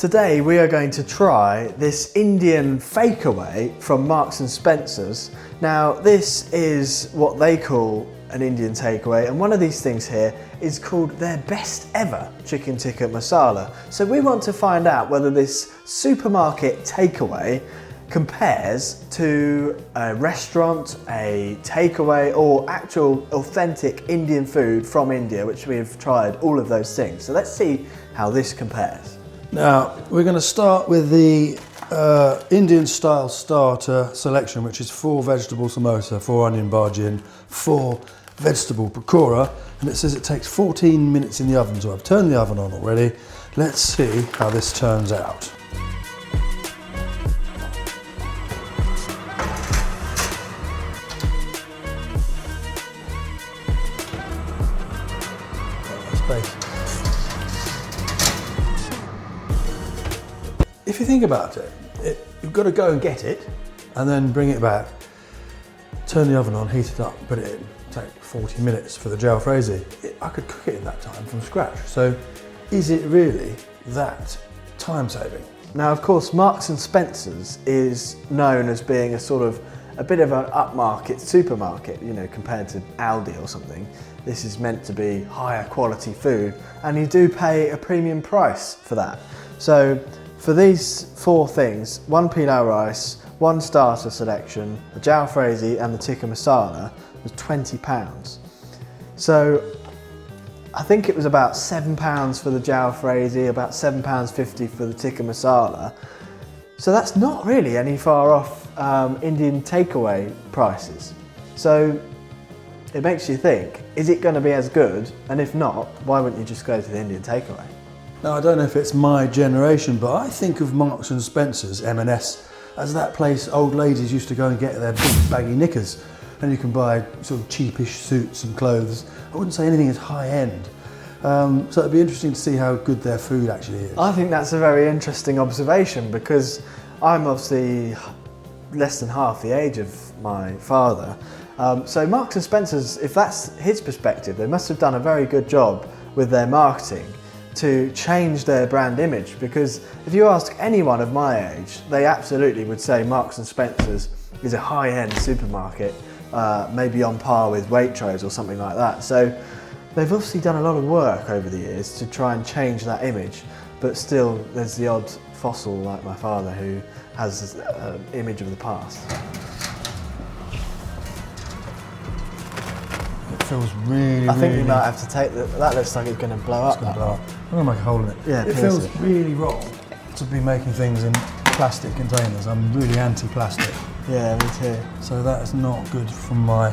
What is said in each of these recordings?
Today we are going to try this Indian fakeaway from Marks and Spencer's. Now this is what they call an Indian takeaway, and one of these things here is called their best ever chicken tikka masala. So we want to find out whether this supermarket takeaway compares to a restaurant, a takeaway, or actual authentic Indian food from India, which we've tried all of those things. So let's see how this compares. Now, we're going to start with the Indian style starter selection, which is 4 vegetable samosa, 4 onion bhajin, 4 vegetable pakora, and it says it takes 14 minutes in the oven, so I've turned the oven on already. Let's see how this turns out. If you think about it, you've got to go and get it and then bring it back, turn the oven on, heat it up, put it in. Take 40 minutes for the jalfrezi. I could cook it in that time from scratch. So is it really that time saving? Now of course Marks and Spencer's is known as being a bit of an upmarket supermarket, you know, compared to Aldi or something. This is meant to be higher quality food, and you do pay a premium price for that. So for these 4 things, 1 pilau rice, 1 starter selection, the jalfrezi and the tikka masala was £20. So I think it was about £7 for the jalfrezi, about £7.50 for the tikka masala. So that's not really any far off Indian takeaway prices. So it makes you think, is it going to be as good? And if not, why wouldn't you just go to the Indian takeaway? Now, I don't know if it's my generation, but I think of Marks and Spencer's, M&S, as that place old ladies used to go and get their big baggy knickers, and you can buy sort of cheapish suits and clothes. I wouldn't say anything as high end. So it'd be interesting to see how good their food actually is. I think that's a very interesting observation, because I'm obviously less than half the age of my father. So Marks and Spencer's, if that's his perspective, they must have done a very good job with their marketing to change their brand image, because if you ask anyone of my age, they absolutely would say Marks and Spencer's is a high-end supermarket, maybe on par with Waitrose or something like that. So they've obviously done a lot of work over the years to try and change that image, but still there's the odd fossil like my father who has an image of the past. It feels really, I think we might have to take that looks like it's going to blow up. I'm going to make a hole in it. Yeah, it feels really wrong to be making things in plastic containers. I'm really anti-plastic. Yeah, me too. So that is not good for my...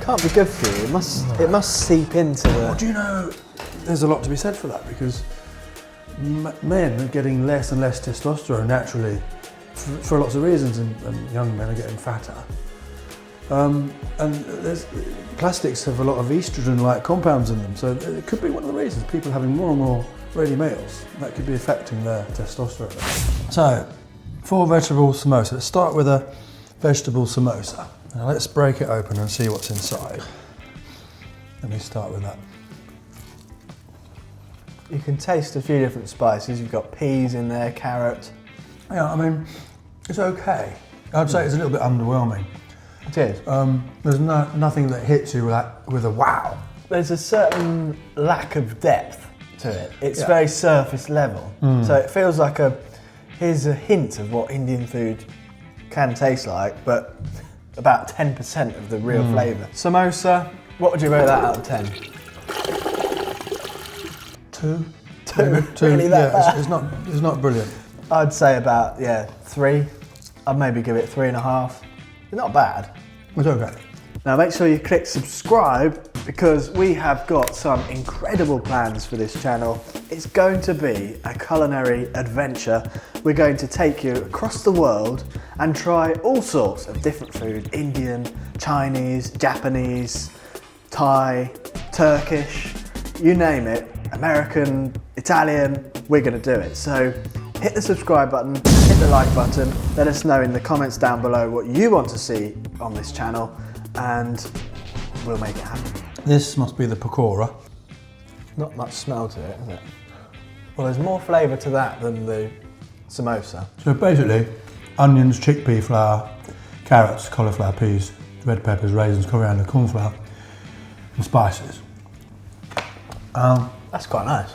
Can't be good for you. It must seep into the... Well, do you know, there's a lot to be said for that, because men are getting less and less testosterone naturally for lots of reasons, and young men are getting fatter. And plastics have a lot of estrogen-like compounds in them, so it could be one of the reasons people are having more and more ready meals. That could be affecting their testosterone. So, 4 vegetable samosa. Let's start with a vegetable samosa. Now let's break it open and see what's inside. Let me start with that. You can taste a few different spices. You've got peas in there, carrot. Yeah, I mean, it's okay. I'd say it's a little bit underwhelming. It is. There's nothing that hits you with a wow. There's a certain lack of depth to it. It's very surface level. So it feels like here's a hint of what Indian food can taste like, but about 10% of the real flavour. Samosa, what would you rate that out of 10? 2. 2? Really that bad? It's not brilliant. I'd say about 3. I'd maybe give it 3.5. It's not bad. It's okay. Now make sure you click subscribe, because we have got some incredible plans for this channel. It's going to be a culinary adventure. We're going to take you across the world and try all sorts of different food: Indian, Chinese, Japanese, Thai, Turkish, you name it, American, Italian, we're going to do it. So hit the subscribe button, hit the like button, let us know in the comments down below what you want to see on this channel, and we'll make it happen. This must be the pakora. Not much smell to it, is it? Well, there's more flavour to that than the samosa. So basically, onions, chickpea flour, carrots, cauliflower, peas, red peppers, raisins, coriander, cornflour, and spices. That's quite nice.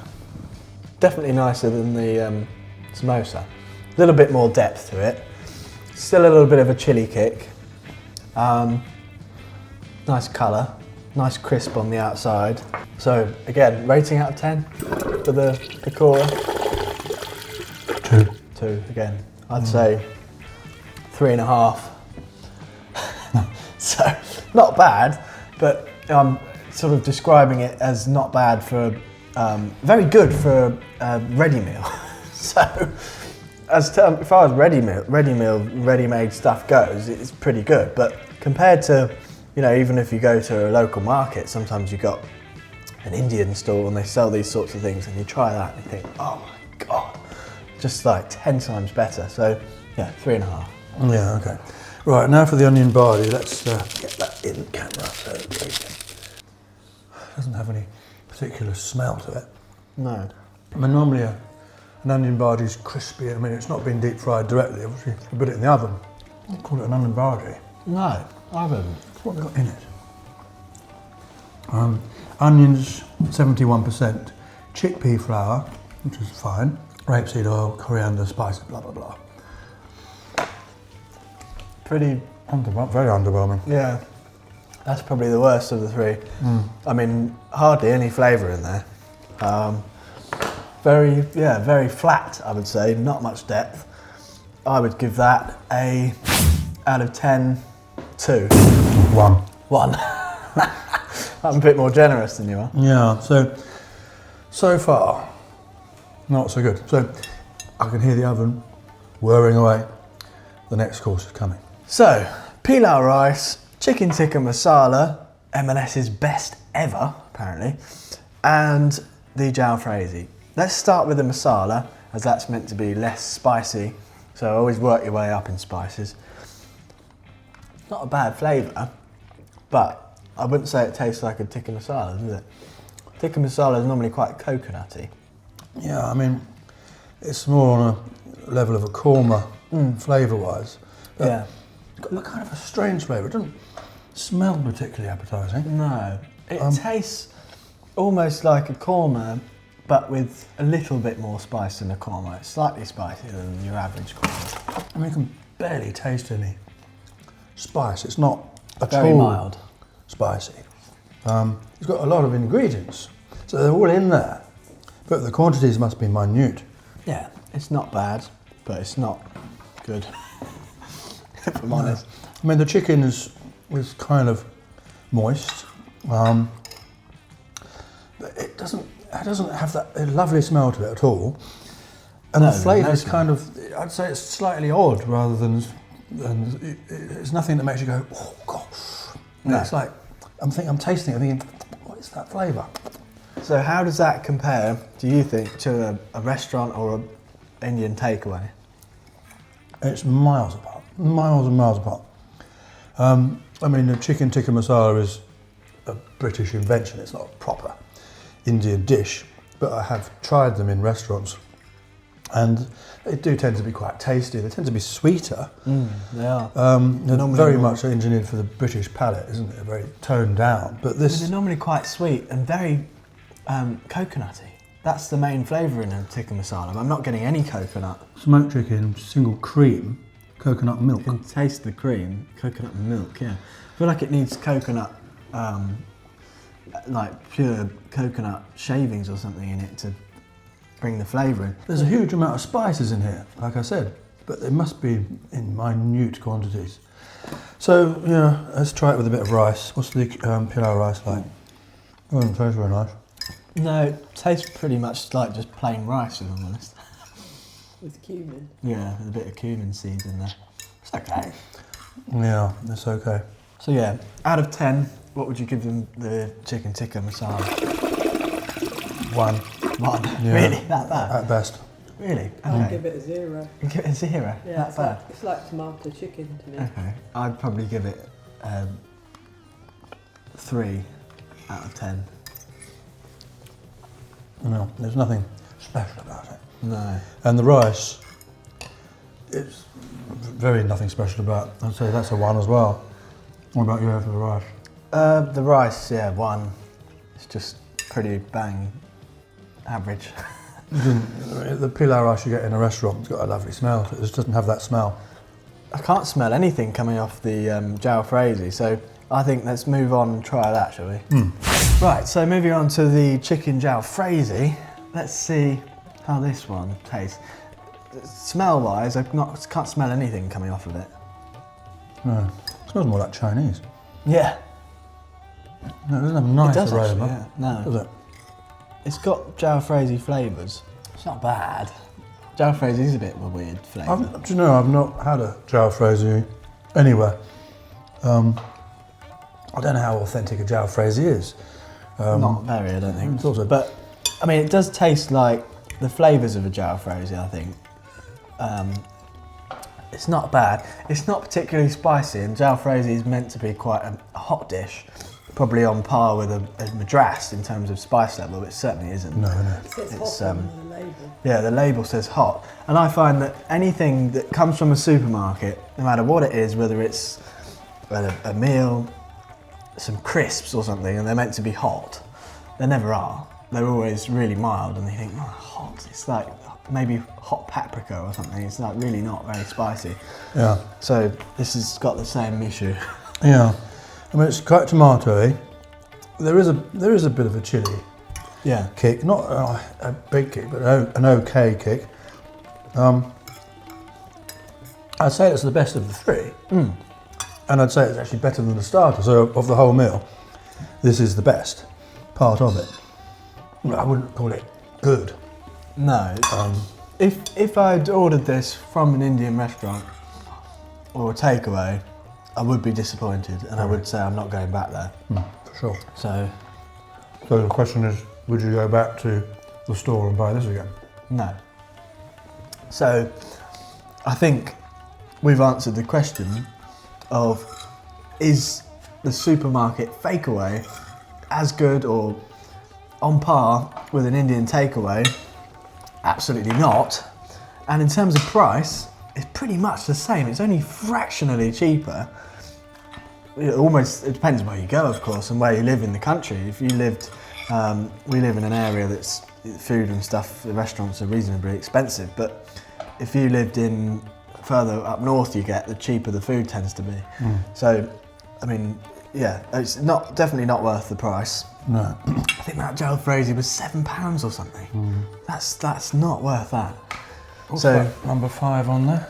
Definitely nicer than the samosa. A little bit more depth to it. Still a little bit of a chili kick. Nice colour. Nice crisp on the outside. So again, rating out of 10 for the pakora. 2. 2 again. I'd say 3.5. So not bad, but I'm sort of describing it as not bad for very good for a ready meal. So as far as ready-made stuff goes, it's pretty good. But compared to, you know, even if you go to a local market, sometimes you've got an Indian stall and they sell these sorts of things, and you try that and you think, oh my God, just like 10 times better. So yeah, 3.5. Yeah, okay. Right, now for the onion barley, let's get that in camera. So it doesn't have any particular smell to it. No. I mean, normally an onion barley is crispy. I mean, it's not been deep fried directly. Obviously, you put it in the oven. I call it an onion barley. No, I haven't. What have we got in it? Onions, 71%. Chickpea flour, which is fine. Rapeseed oil, coriander, spices, blah, blah, blah. Pretty... Very underwhelming. Yeah. That's probably the worst of the three. I mean, hardly any flavour in there. Very flat, I would say. Not much depth. I would give that a, out of 10, 2. 1. 1. I'm a bit more generous than you are. Yeah, so far, not so good. So I can hear the oven whirring away. The next course is coming. So, pilau rice, chicken tikka masala, M&S's best ever, apparently, and the jalfrezi. Let's start with the masala, as that's meant to be less spicy, so always work your way up in spices. Not a bad flavour, but I wouldn't say it tastes like a tikka masala, does it? Tikka masala is normally quite coconutty. Yeah, I mean, it's more on a level of a korma, flavour-wise. Yeah. It's got kind of a strange flavour. It doesn't smell particularly appetising. No, it tastes almost like a korma, but with a little bit more spice than a korma. It's slightly spicier than your average korma. I mean, you can barely taste any spice. It's not at Very all mild. spicy. It's got a lot of ingredients, so they're all in there, but the quantities must be minute. Yeah, it's not bad, but it's not good, if I'm honest. I mean, the chicken is kind of moist. But it doesn't have that lovely smell to it at all. And the flavour is kind of, I'd say it's slightly odd rather than it's nothing that makes you go, oh gosh. No. It's like, I'm tasting it, I'm thinking, what is that flavour? So how does that compare, do you think, to a restaurant or an Indian takeaway? It's miles apart, miles and miles apart. I mean, the chicken tikka masala is a British invention. It's not a proper Indian dish, but I have tried them in restaurants, and they do tend to be quite tasty. They tend to be sweeter. They are. They're very much engineered for the British palate, isn't it? Very toned down. But this, they're normally quite sweet and very coconutty. That's the main flavour in a tikka masala. I'm not getting any coconut. smoked chicken, single cream, coconut milk. You can taste the cream, coconut milk. Yeah, I feel like it needs coconut, like pure coconut shavings or something in it to bring the flavour in. There's a huge amount of spices in here, like I said, but they must be in minute quantities. So, yeah, let's try it with a bit of rice. What's the pilau rice like? Oh, it tastes very nice. No, it tastes pretty much like just plain rice, if I'm honest. With cumin. Yeah, with a bit of cumin seeds in there. It's okay. Yeah, it's okay. So yeah, out of 10, what would you give them the chicken tikka masala? 1. 1? Yeah. Really? That bad? At best. Really? Okay. I'd give it a 0. You give it a 0? Yeah, That bad? it's like tomato chicken to me. Okay. I'd probably give it 3 out of 10. No, there's nothing special about it. No. And the rice, it's very nothing special about. I'd say that's a 1 as well. What about you for the rice? The rice, yeah, 1. It's just pretty bang average. The pilau rice you get in a restaurant, it's got a lovely smell. It just doesn't have that smell. I can't smell anything coming off the jalfrezi, so I think let's move on and try that, shall we? Right, so moving on to the chicken jalfrezi. Let's see how this one tastes. Smell-wise, I can't smell anything coming off of it. No, it smells more like Chinese. Yeah. No, it doesn't have a nice It does aroma. actually, yeah. No. Does it? It's got jalfrezi flavours. It's not bad. Jalfrezi is a bit of a weird flavour. Do you know, I've not had a jalfrezi anywhere. I don't know how authentic a jalfrezi is. Not very, I don't think. I thought so. But, I mean, it does taste like the flavours of a jalfrezi, I think. It's not bad. It's not particularly spicy, and jalfrezi is meant to be quite a hot dish. Probably on par with a madras in terms of spice level, but it certainly isn't. No. It says hot on the label. Yeah, the label says hot. And I find that anything that comes from a supermarket, no matter what it is, whether it's a meal, some crisps or something, and they're meant to be hot, they never are. They're always really mild, and you think, oh, hot. It's like maybe hot paprika or something. It's like really not very spicy. Yeah. So this has got the same issue. Yeah. I mean, it's quite tomatoey. There is a bit of a chilli Yeah. kick, not a big kick, but an okay kick. I'd say it's the best of the 3. And I'd say it's actually better than the starter. So of the whole meal, this is the best part of it. I wouldn't call it good. No. If I'd ordered this from an Indian restaurant or a takeaway, I would be disappointed, and I would say I'm not going back there. For sure. So So the question is, would you go back to the store and buy this again? no. So I think we've answered the question of, is the supermarket takeaway as good or on par with an Indian takeaway? Absolutely not. And in terms of price, it's pretty much the same. It's only fractionally cheaper. It depends where you go, of course, and where you live in the country. If you lived, we live in an area that's food and stuff, the restaurants are reasonably expensive, but if you lived in further up north you get, the cheaper the food tends to be. So, I mean, yeah, it's definitely not worth the price. No. I think that jalfrezi was £7 or something. That's not worth that. What's So that number 5 on there?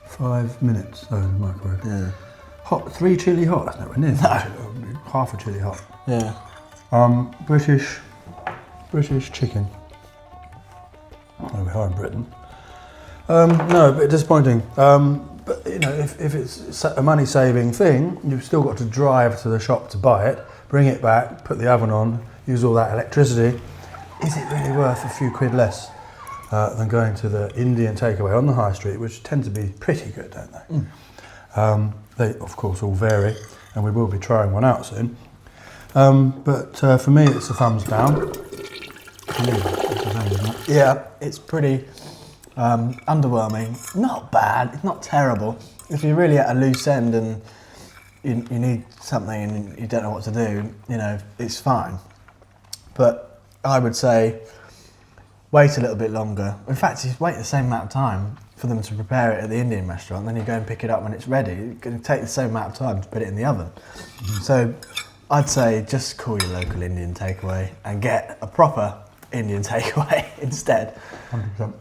5 minutes, in the microwave. yeah, Hot, 3 chilli hot, that's nowhere near 3 chilli hot. Half a chilli hot. yeah. British chicken. Oh, we are in Britain. No, a bit disappointing. But you know, if it's a money-saving thing, you've still got to drive to the shop to buy it, bring it back, put the oven on, use all that electricity. Is it really worth a few quid less than going to the Indian takeaway on the high street, which tend to be pretty good, don't they? They, of course, all vary, and we will be trying one out soon. But for me, it's a thumbs down. Yeah, it's pretty underwhelming. Not bad, it's not terrible. If you're really at a loose end and you need something and you don't know what to do, you know, it's fine. But I would say wait a little bit longer. In fact, you wait the same amount of time for them to prepare it at the Indian restaurant, then you go and pick it up when it's ready. It's going to take the same amount of time to put it in the oven. So I'd say just call your local Indian takeaway and get a proper Indian takeaway instead. 100%.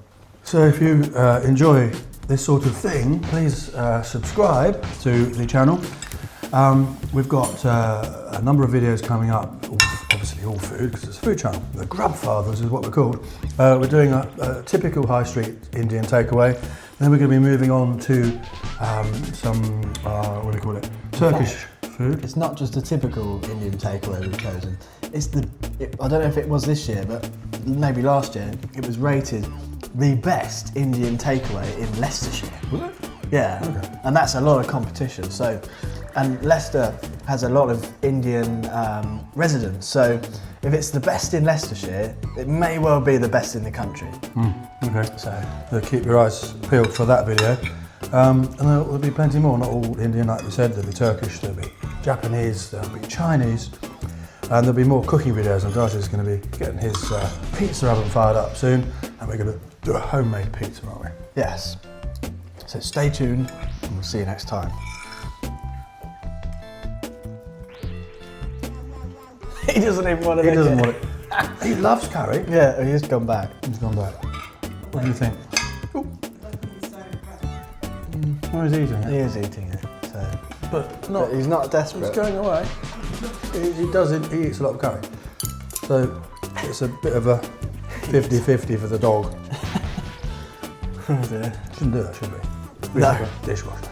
So if you enjoy this sort of thing, please subscribe to the channel. We've got a number of videos coming up, obviously all food, because it's a food channel. The Grubfathers is what we're called. We're doing a typical high street Indian takeaway. Then we're going to be moving on to some, what do you call it, Turkish food. It's not just a typical Indian takeaway we've chosen. I don't know if it was this year, but maybe last year, it was rated the best Indian takeaway in Leicestershire. Was it? Yeah, Okay. and that's a lot of competition. So And Leicester has a lot of Indian residents, so if it's the best in Leicestershire, it may well be the best in the country. Okay. So keep your eyes peeled for that video. And there'll be plenty more, not all Indian like we said, there'll be Turkish, there'll be Japanese, there'll be Chinese, and there'll be more cooking videos, and Darcy is going to be getting his pizza oven fired up soon, and we're going to do a homemade pizza, aren't we? Yes. So stay tuned, and we'll see you next time. He doesn't even want to. He doesn't want it. He loves curry. Yeah, he's gone back. He's gone back. What do you think? Oh, he's eating it. He is eating it, so. But He's not desperate. it's going away. He eats a lot of curry. So it's a bit of a 50-50 for the dog. Oh dear. Shouldn't do that, should we? No. Dishwasher.